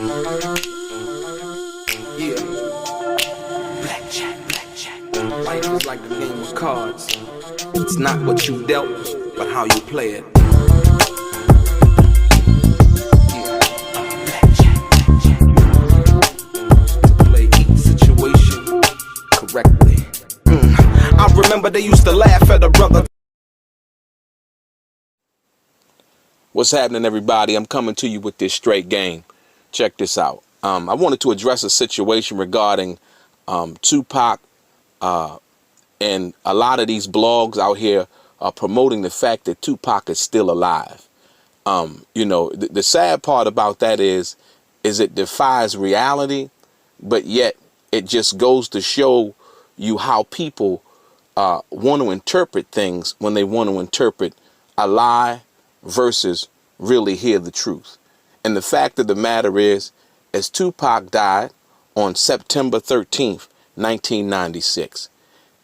Yeah. Blackjack. Life is like a game of cards. It's not what you dealt, but how you play it. Yeah. Blackjack. To play each situation correctly. I remember they used to laugh at a brother. What's happening, everybody? I'm coming to you with this straight game. Check this out. I wanted to address a situation regarding Tupac and a lot of these blogs out here promoting the fact that Tupac is still alive. The sad part about that is it defies reality, but yet it just goes to show you how people want to interpret things when they want to interpret a lie versus really hear the truth. And the fact of the matter is, as Tupac died on September 13th, 1996.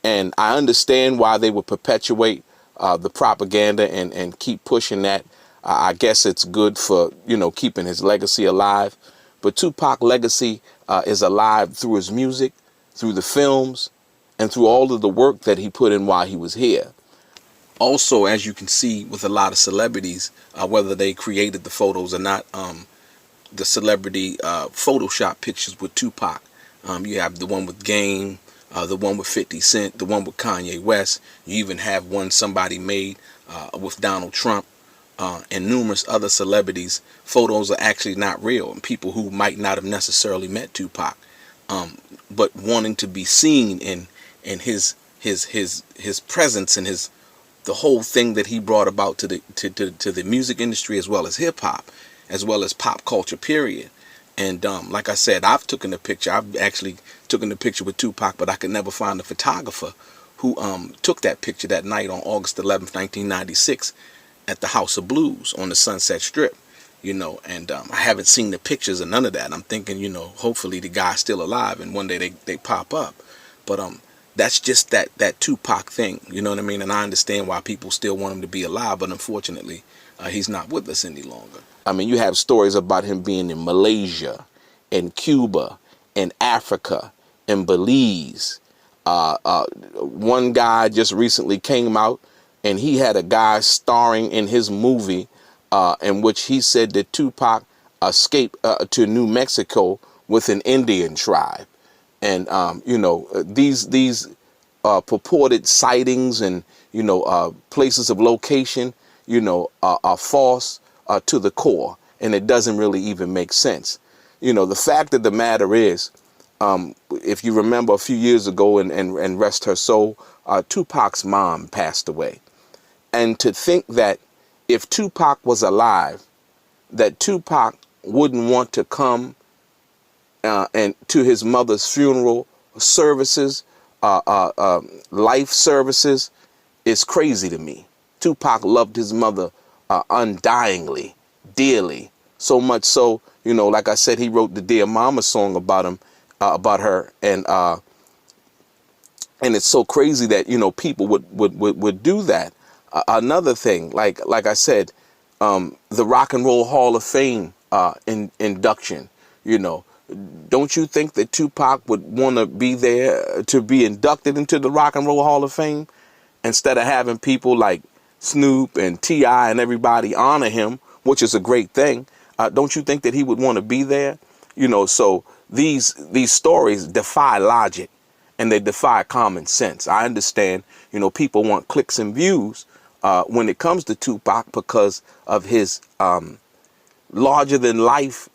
And I understand why they would perpetuate the propaganda and keep pushing that. I guess it's good for, keeping his legacy alive. But Tupac's legacy is alive through his music, through the films, and through all of the work that he put in while he was here. Also, as you can see with a lot of celebrities, whether they created the photos or not, the celebrity Photoshop pictures with Tupac. You have the one with Game, the one with 50 Cent, the one with Kanye West. You even have one somebody made with Donald Trump and numerous other celebrities. Photos are actually not real, and people who might not have necessarily met Tupac, but wanting to be seen in his presence and the whole thing that he brought about to the music industry, as well as hip hop, as well as pop culture, period. And like I said, I've actually taken the picture with Tupac, but I could never find the photographer who took that picture that night on August 11th, 1996 at the House of Blues on the Sunset Strip, and I haven't seen the pictures or none of that. I'm thinking, hopefully the guy's still alive and one day they pop up. But that's just that Tupac thing, you know what I mean? And I understand why people still want him to be alive, but unfortunately, he's not with us any longer. I mean, you have stories about him being in Malaysia, in Cuba, in Africa, in Belize. One guy just recently came out and he had a guy starring in his movie in which he said that Tupac escaped to New Mexico with an Indian tribe. And, these purported sightings and, places of location, are false to the core. And it doesn't really even make sense. The fact of the matter is, if you remember a few years ago and rest her soul, Tupac's mom passed away. And to think that if Tupac was alive, that Tupac wouldn't want to come and to his mother's funeral services, life services, is crazy to me. Tupac loved his mother undyingly, dearly, so much so, like I said, he wrote the Dear Mama song about her, and it's so crazy that people would do that. Another thing, like I said, the Rock and Roll Hall of Fame induction, don't you think that Tupac would want to be there to be inducted into the Rock and Roll Hall of Fame instead of having people like Snoop and T.I. and everybody honor him, which is a great thing? Don't you think that he would want to be there? So these stories defy logic and they defy common sense. I understand, people want clicks and views when it comes to Tupac because of his larger than life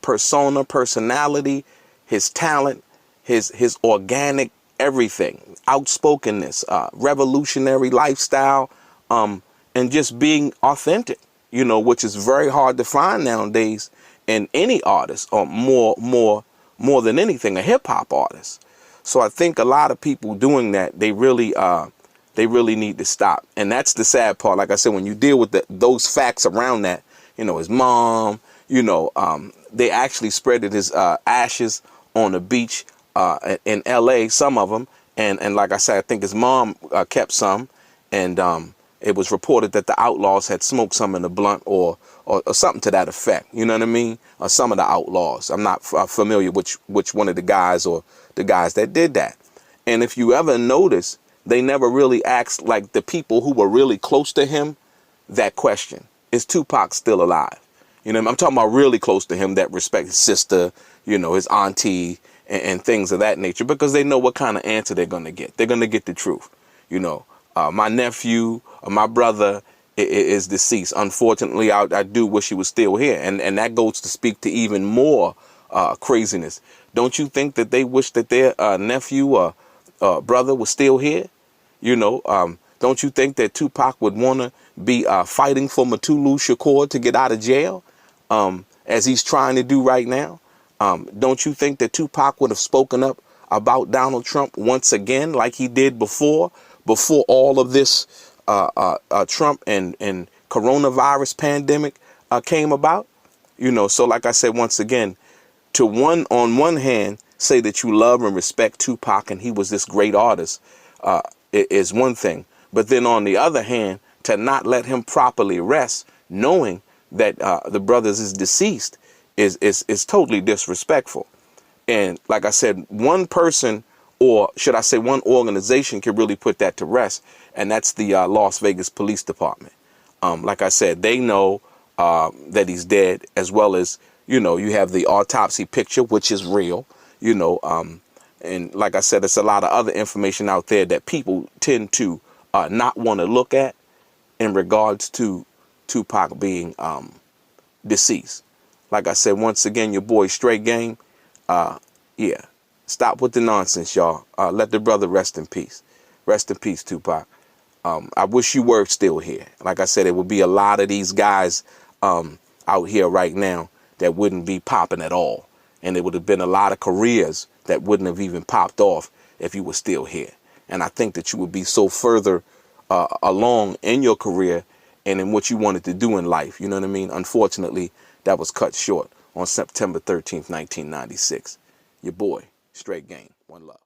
personality, his talent, his organic everything, outspokenness, revolutionary lifestyle, and just being authentic, which is very hard to find nowadays in any artist, or more than anything, a hip hop artist. So I think a lot of people doing that, they really need to stop. And that's the sad part. Like I said, when you deal with those facts around that, his mom, they actually spreaded his ashes on the beach in LA, some of them. And like I said, I think his mom kept some. And It was reported that the Outlaws had smoked some in the blunt, or something to that effect. You know what I mean? Or some of the Outlaws. I'm not familiar which one of the guys or the guys that did that. And if you ever notice, they never really asked like the people who were really close to him that question. Is Tupac still alive? You know, I'm talking about really close to him that respect his sister, you know, his auntie and things of that nature, because they know what kind of answer they're going to get. They're going to get the truth. You know, my nephew or my brother is deceased. Unfortunately, I do wish he was still here. And that goes to speak to even more craziness. Don't you think that they wish that their nephew or brother was still here? You know, don't you think that Tupac would want to be fighting for Mutulu Shakur to get out of jail, as he's trying to do right now? Don't you think that Tupac would have spoken up about Donald Trump once again, like he did before all of this Trump and coronavirus pandemic came about? You know, so like I said, once again, on one hand, say that you love and respect Tupac and he was this great artist is one thing. But then on the other hand, to not let him properly rest, knowing that the brothers is deceased, is totally disrespectful. And like I said, one person, or should I say one organization, can really put that to rest. And that's the Las Vegas Police Department. Like I said, they know that he's dead, as well as, you know, you have the autopsy picture, which is real, you know. And like I said, there's a lot of other information out there that people tend to not want to look at in regards to Tupac being deceased. Like I said, once again, your boy Straight Game. Yeah, stop with the nonsense, y'all. Let the brother rest in peace. Rest in peace, Tupac. I wish you were still here. Like I said, it would be a lot of these guys out here right now that wouldn't be popping at all. And there would have been a lot of careers that wouldn't have even popped off if you were still here. And I think that you would be so further along in your career and in what you wanted to do in life. You know what I mean? Unfortunately, that was cut short on September 13th, 1996. Your boy, Straight Game. One love.